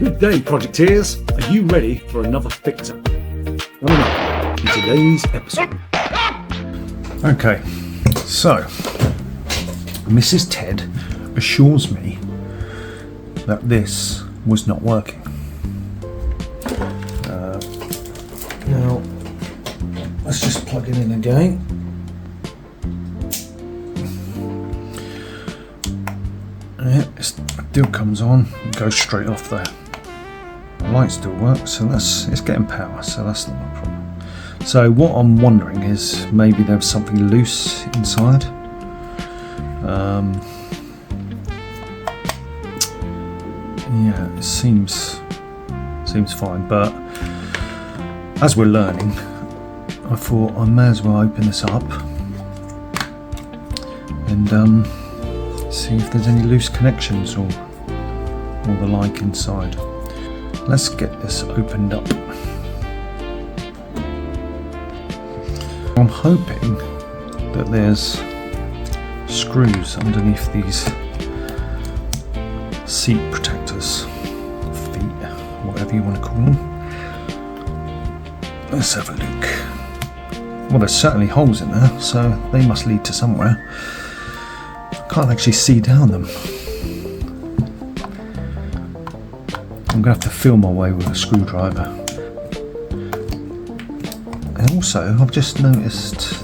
Good day, Projecteers. Are you ready for another fixer? Coming up in today's episode. Okay, so Mrs. Ted assures me that this was not working. Now, let's just plug it in again. Yeah, it still comes on and goes straight off there. The light still works, so it's getting power, so that's not a problem. So what I'm wondering is maybe there's something loose inside. Yeah, it seems fine, but as we're learning, I thought I may as well open this up and see if there's any loose connections or the like inside. Let's get this opened up. I'm hoping that there's screws underneath these seat protectors, feet, whatever you want to call them. Let's have a look. Well, there's certainly holes in there, so they must lead to somewhere. I can't actually see down them. I'm going to have to feel my way with a screwdriver. And also, I've just noticed...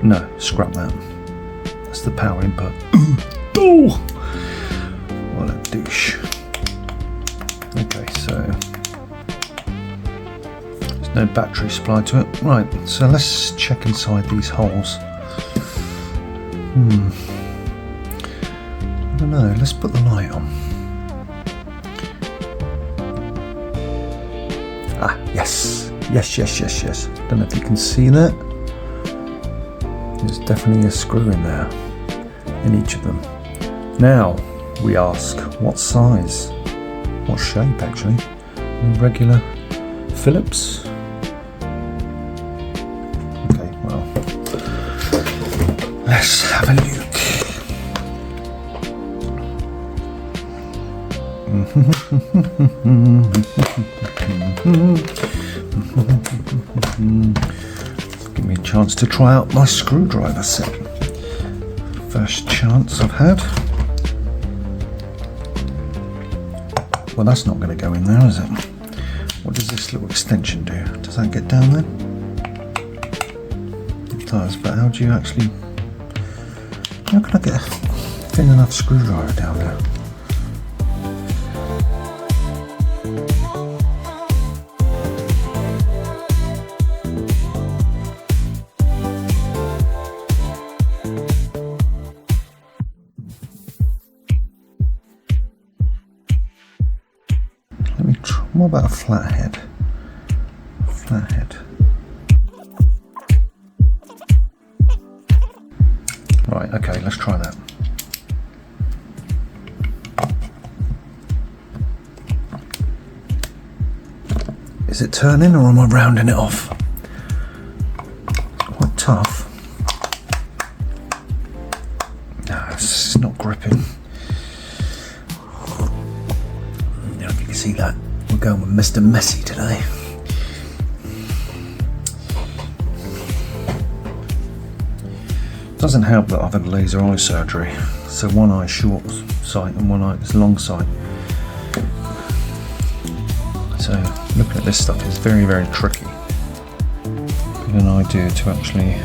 No, scrap that. That's the power input. Oh! What a douche. Okay, so... there's no battery supplied to it. Right, so let's check inside these holes. I don't know, let's put the light on. Ah, yes. Yes. Don't know if you can see that. There's definitely a screw in there, in each of them. Now, we ask, what size? What shape, actually? Regular Phillips? Okay, well, let's have a look. Give me a chance to try out my screwdriver set. First chance I've had. Well, that's not going to go in there, is it? What does this little extension do? Does that get down there? It does, but how do you actually... how can I get a thin enough screwdriver down there? What about a flathead? Right, okay, let's try that. Is it turning or am I rounding it off? It's quite tough. No, it's not gripping. I don't know if you can see that. We're going with Mr. Messy today. Doesn't help that I've had laser eye surgery, so one eye short sight and one eye is long sight. So looking at this stuff is very, very tricky. Get an idea to actually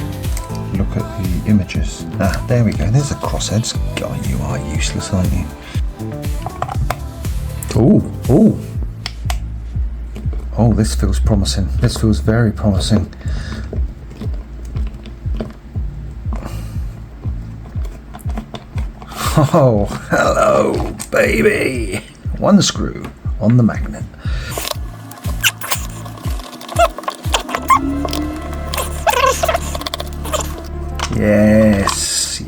look at the images. Ah, there we go. There's the crossheads. God, you are useless, aren't you? Ooh. Oh, this feels promising. This feels very promising. Oh, hello, baby. One screw on the magnet. Yes,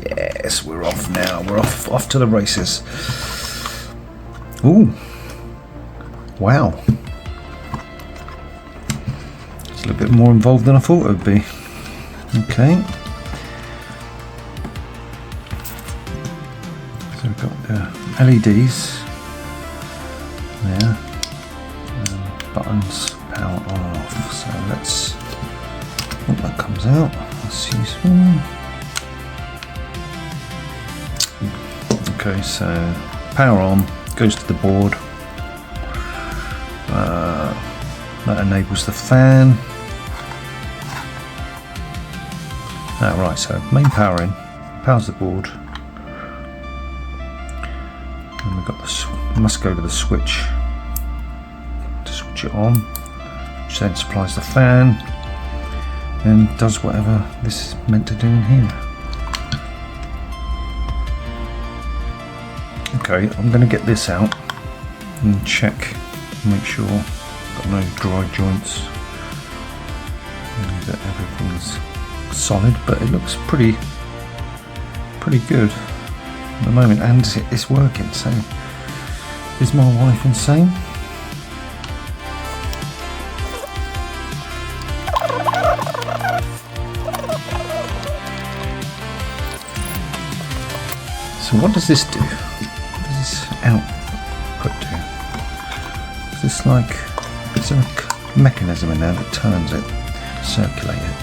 we're off now. We're off to the races. Ooh. Wow. It's a little bit more involved than I thought it would be. Okay. So we've got the LEDs. there. Buttons, power on and off. So let's, oh, that comes out. That's useful. Okay, so power on, goes to the board. That enables the fan. Right, so main power in, powers the board. And we've got this, must go to the switch to switch it on, which then supplies the fan and does whatever this is meant to do in here. Okay, I'm going to get this out and check, make sure got no dry joints and that everything's solid, but it looks pretty good at the moment, and it's working. So is my wife insane? So what does this do? What does this output do? Is this like, is there a mechanism in there that turns it, circulate it?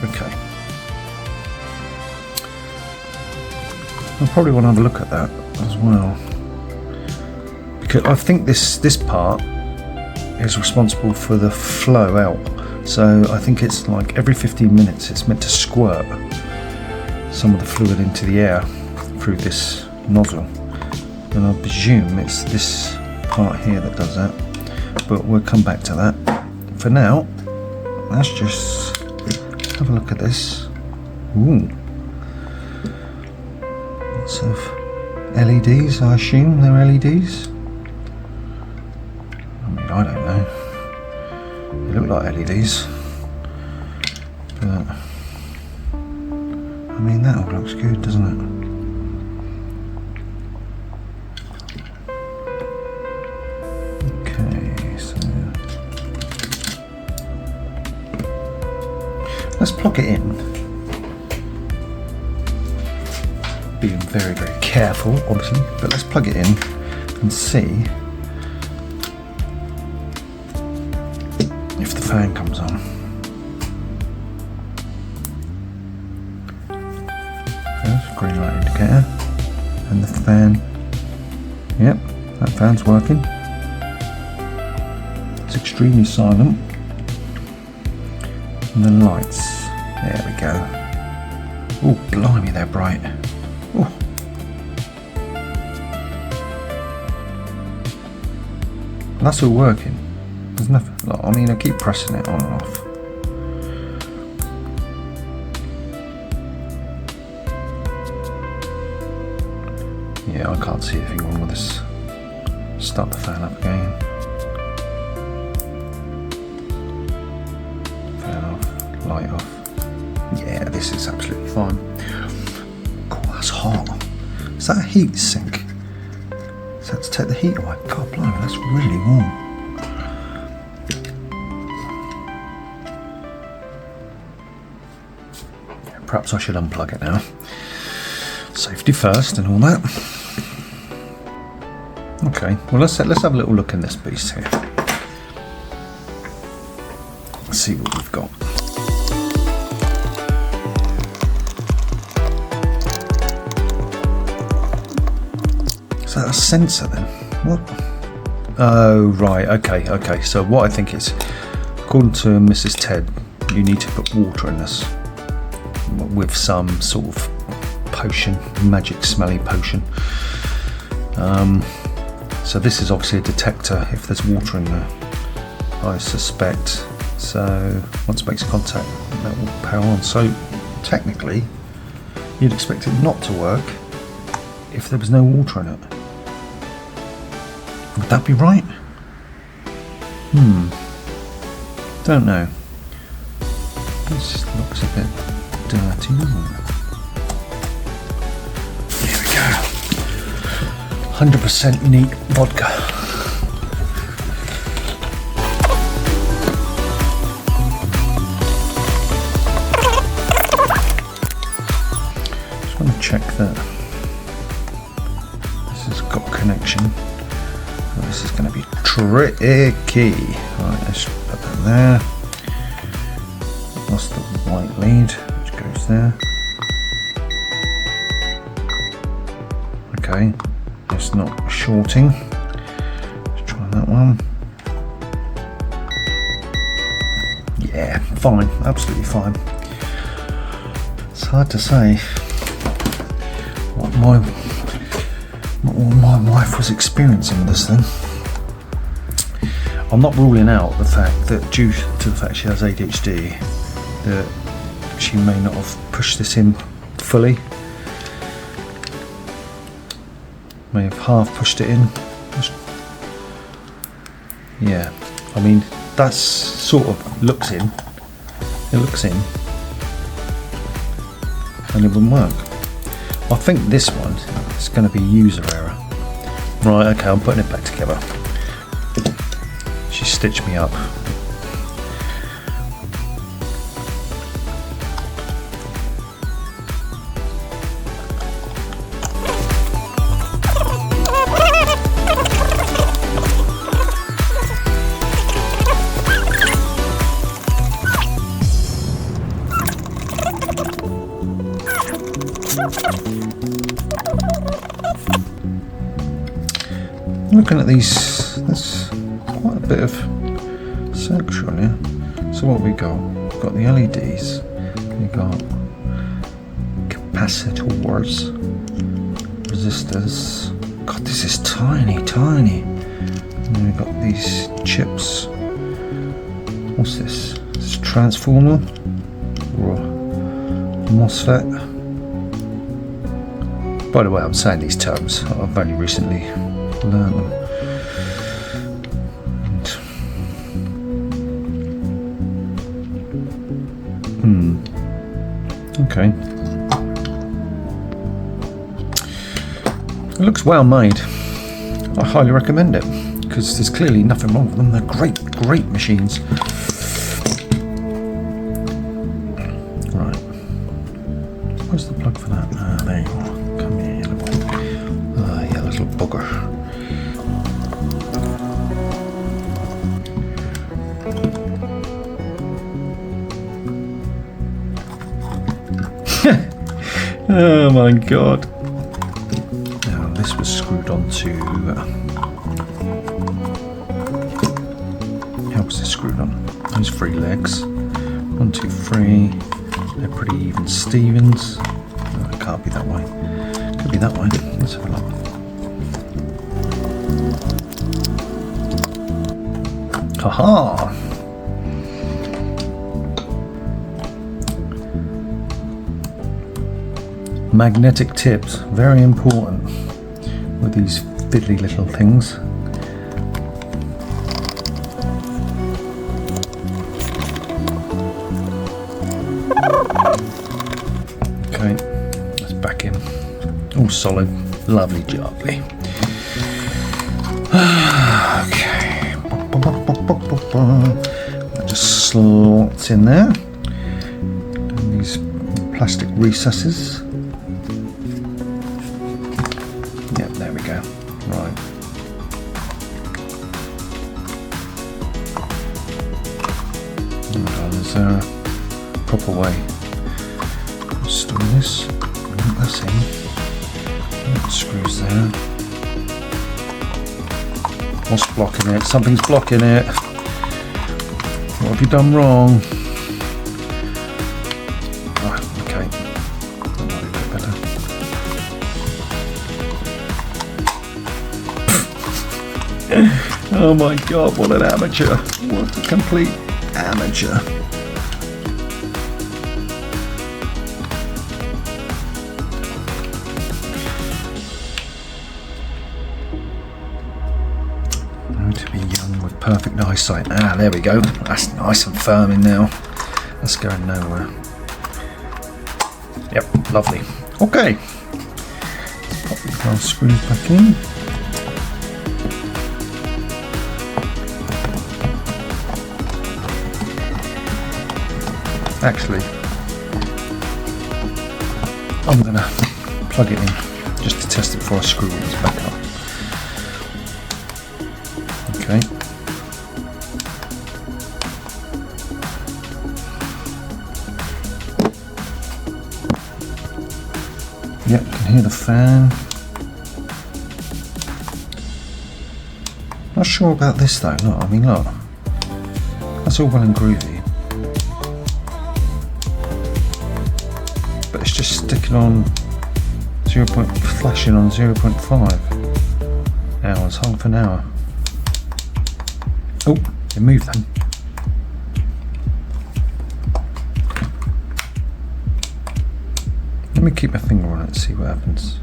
Okay. I probably want to have a look at that as well, because I think this part is responsible for the flow out. So I think it's like every 15 minutes it's meant to squirt some of the fluid into the air through this nozzle, and I presume it's this part here that does that, but we'll come back to that. For now, let's just have a look at this. Ooh, lots of LEDs, I assume they're LEDs. I don't know. They look like LEDs, but I mean that all looks good, doesn't it? Okay, so let's plug it in. Being very, very careful, obviously, but let's plug it in and see if the fan comes on. There's a green light indicator, and the fan, yep, that fan's working. It's extremely silent. And the lights, there we go. Oh, blimey, they're bright. Oh. That's all working. There's nothing, I mean, I keep pressing it on and off. Yeah, I can't see anything wrong with this. Start the fan up again. Fan off, light off. Yeah, this is absolutely fine. God, that's hot. Is that a heat sink? Is that to take the heat away? God, blimey, that's really warm. Perhaps I should unplug it now. Safety first and all that. Okay, well let's have a little look in this piece here. Let's see what we've got. Is that a sensor then? What? Oh right, okay. So what I think is, according to Mrs. Ted, you need to put water in this with some sort of potion, magic smelly potion. So this is obviously a detector if there's water in there, I suspect. So once it makes contact, that will power on. So technically, you'd expect it not to work if there was no water in it. Would that be right? Don't know. This looks a bit dirty. Here we go. 100% neat vodka. that this has got connection. Well, this is going to be tricky. Right, let's put that there. That's the white lead, which goes there. Okay, it's not shorting. Let's try that one. Yeah, fine, absolutely fine. It's hard to say what my wife was experiencing with this thing. I'm not ruling out the fact that due to the fact she has ADHD, that she may not have pushed this in fully. May have half pushed it in. Yeah, I mean, that's sort of looks in. It looks in. And it wouldn't work. I think this one is going to be user error. Right, okay, I'm putting it back together. She stitched me up. Looking at these, there's quite a bit of circuitry on here. So what have we got? We've got the LEDs, we've got capacitors, resistors. God, this is tiny, tiny. And then we've got these chips. What's this? This is a transformer or a MOSFET. By the way, I'm saying these terms, I've only recently learned them. Okay. It looks well made. I highly recommend it because there's clearly nothing wrong with them. They're great, great machines. Right. Where's the plug for that? Ah, there you are. Come here, you little. Ah, yeah, little bugger. Oh my god. Now this was screwed onto... how was this screwed on? Those 3 legs. 1, 2, 3. They're pretty even Stevens. No, it can't be that way. Could be that way. Let's have a look. Haha! Magnetic tips, very important with these fiddly little things. Okay, let's back in. All solid, lovely jubbly. Okay, that just slots in there. And these plastic recesses. Yep, there we go. Right. There's a proper way of storing this. That's in. That screws there. What's blocking it? Something's blocking it. What have you done wrong? Right, okay. That might be a bit better. Oh my god, what an amateur. What a complete amateur. To be young with perfect eyesight. Ah, there we go. That's nice and firm in now. That's going nowhere. Yep, lovely. Okay. Let's pop the glass screws back in. Actually, I'm gonna plug it in just to test it before I screw all this back up. Okay. Yep, you can hear the fan. Not sure about this though. Look, I mean, look, that's all well and groovy, but it's just sticking on flashing on 0.5 hours, half an hour. Oh, it moved then. Let me keep my finger on it and see what happens.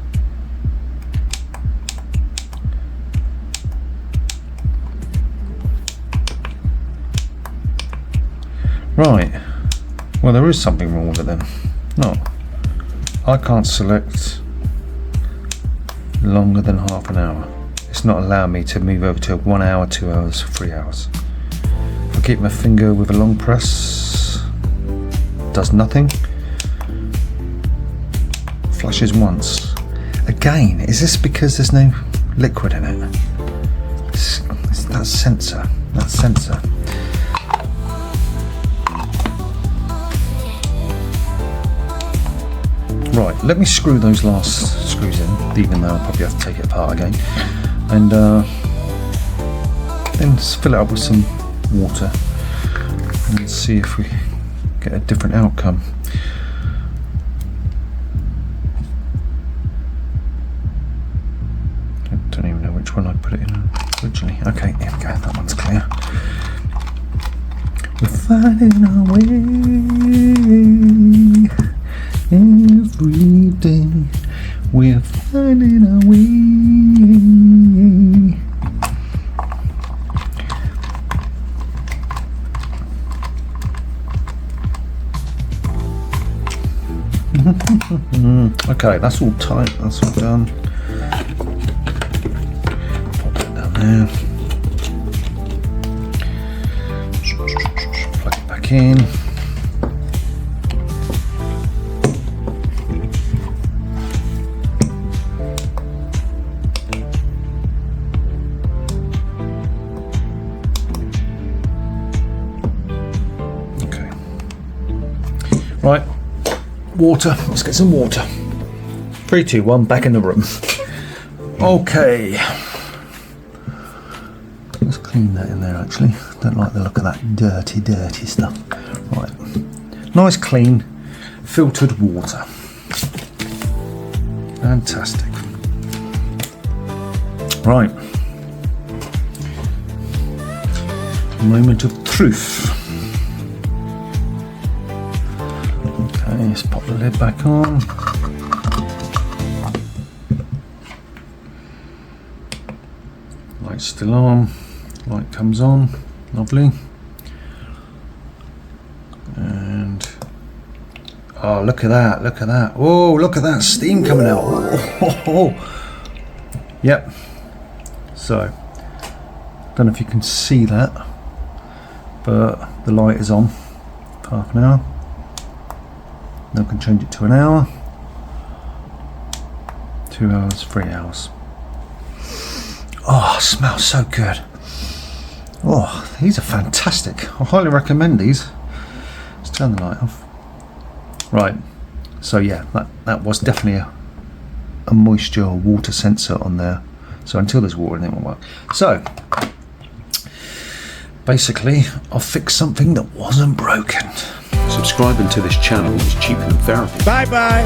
Right, well there is something wrong with it then. No, I can't select longer than half an hour. It's not allowing me to move over to 1 hour, 2 hours, 3 hours. If I keep my finger with a long press, does nothing. Flashes once. Again, is this because there's no liquid in it? It's that sensor, Right, let me screw those last screws in, even though I'll probably have to take it apart again, and then fill it up with some water and see if we get a different outcome. I don't even know which one I put it in originally. Okay, here we go, that one's clear. We're finding our way every day. We're finding our way. Okay, that's all tight, that's all done. Pop that down there. Plug it back in. Okay. Right. Water, let's get some water. 3, 2, 1, back in the room. Okay. Let's clean that in there actually. Don't like the look of that dirty stuff. Right. Nice clean, filtered water. Fantastic. Right. Moment of truth. Let's pop the lid back on. Light's still on. Light comes on. Lovely. And oh, look at that! Look at that! Oh, look at that steam coming out! Oh. Yep. So, don't know if you can see that, but the light is on. Half an hour. Now I can change it to an hour, 2 hours, 3 hours. Oh, smells so good. Oh, these are fantastic. I highly recommend these. Let's turn the light off. Right, so yeah, that was definitely a moisture or water sensor on there. So until there's water in it, it won't work. So, basically, I've fixed something that wasn't broken. Subscribing to this channel is cheaper than therapy. Bye bye.